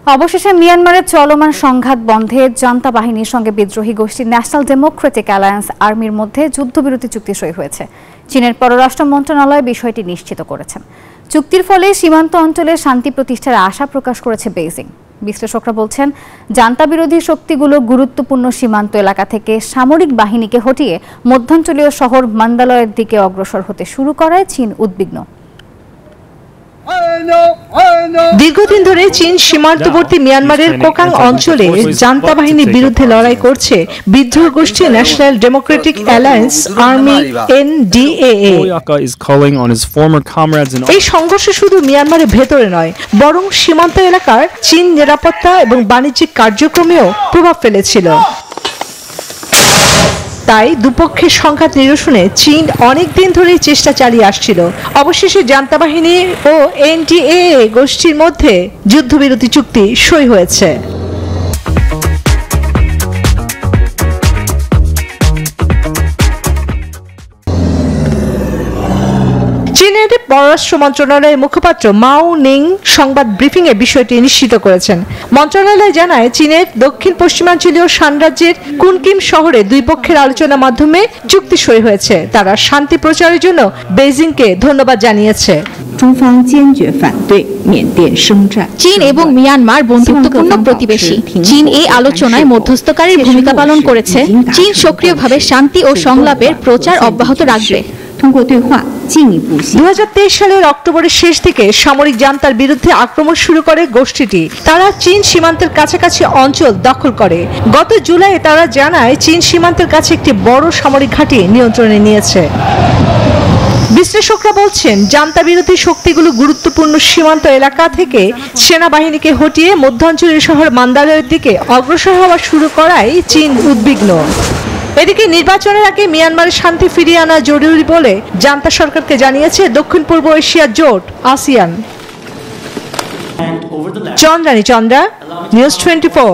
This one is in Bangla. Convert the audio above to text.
অবশেষে মিয়ানমারের চলমান সংঘাত বন্ধে জান্তা বাহিনীর সঙ্গে বিদ্রোহী গোষ্ঠী ন্যাশনাল ডেমোক্রেটিক অ্যালায়েন্স আর্মির মধ্যে যুদ্ধবিরতি চুক্তি সই হয়েছে। চীনের পররাষ্ট্র মন্ত্রণালয় বিষয়টি নিশ্চিত করেছেন। চুক্তির ফলে সীমান্ত অঞ্চলে শান্তি প্রতিষ্ঠার আশা প্রকাশ করেছে বেইজিং। বিশ্লেষকরা বলছেন, জান্তা বিরোধী শক্তিগুলো গুরুত্বপূর্ণ সীমান্ত এলাকা থেকে সামরিক বাহিনীকে হটিয়ে মধ্যাঞ্চলীয় শহর মান্দালয়ের দিকে অগ্রসর হতে শুরু করায় চীন উদ্বিগ্ন। দীর্ঘদিন ধরে চীন সীমান্তবর্তী মিয়ানমারের কোকাং অঞ্চলে জান্তা বাহিনীর বিরুদ্ধে লড়াই করছে বিদ্রোহ গোষ্ঠী national Democratic alliance army NDAA। এই সংঘর্ষ শুধু মিয়ানমারের ভেতরে নয়, বরং সীমান্ত এলাকার চীন নিরাপত্তা এবং বাণিজ্যিক কার্যক্রমেও প্রভাব ফেলেছিল। তাই দুপক্ষের সংঘাত নিরসনে চীন অনেক দিন ধরেই চেষ্টা চালিয়ে আসছিল। অবশেষে জান্তা বাহিনী ও NDAA গোষ্ঠীর মধ্যে যুদ্ধবিরতি চুক্তি সই হয়েছে। চীনের পররাষ্ট্র মন্ত্রণালয়ের মুখপাত্র মাও নিং সংবাদ ব্রিফিং এ বিষয়টি নিশ্চিত করেছেন। মন্ত্রণালয় জানায়, চীনের দক্ষিণ পশ্চিমাঞ্চলীয় শান রাজ্যের কুনকিম শহরে দুই পক্ষের আলোচনার মাধ্যমে চুক্তি সই হয়েছে। তারা শান্তি প্রচারের জন্য বেইজিংকে ধন্যবাদ জানিয়েছে। চীন এবং মিয়ানমার বন্ধুত্বপূর্ণ প্রতিবেশী। চীন এই আলোচনায় মধ্যস্থকারীর ভূমিকা পালন করেছে। চীন সক্রিয়ভাবে শান্তি ও সংলাপের প্রচার অব্যাহত রাখবে। 2023 সালের অক্টোবরের শেষ থেকে সামরিক জান্তার বিরুদ্ধে আক্রমণ শুরু করে গোষ্ঠীটি। তারা চীন সীমান্তের কাছাকাছি অঞ্চল দখল করে। গত জুলাইয়ে তারা জানায়, চীন সীমান্তের কাছে একটি বড় সামরিক ঘাঁটি নিয়ন্ত্রণে নিয়েছে। বিশ্লেষকরা বলছেন, জান্তা বিরোধী শক্তিগুলো গুরুত্বপূর্ণ সীমান্ত এলাকা থেকে সেনাবাহিনীকে হটিয়ে মধ্যাঞ্চলীয় শহর মান্দালয়ের দিকে অগ্রসর হওয়া শুরু করায় চীন উদ্বিগ্ন। এদিকে নির্বাচনের আগে মিয়ানমারের শান্তি ফিরিয়ে আনা জরুরি বলে জান্তা সরকারকে জানিয়েছে দক্ষিণ পূর্ব এশিয়া জোট আসিয়ান। চন্দ্রানী চন্দ্রা, নিউজ 24।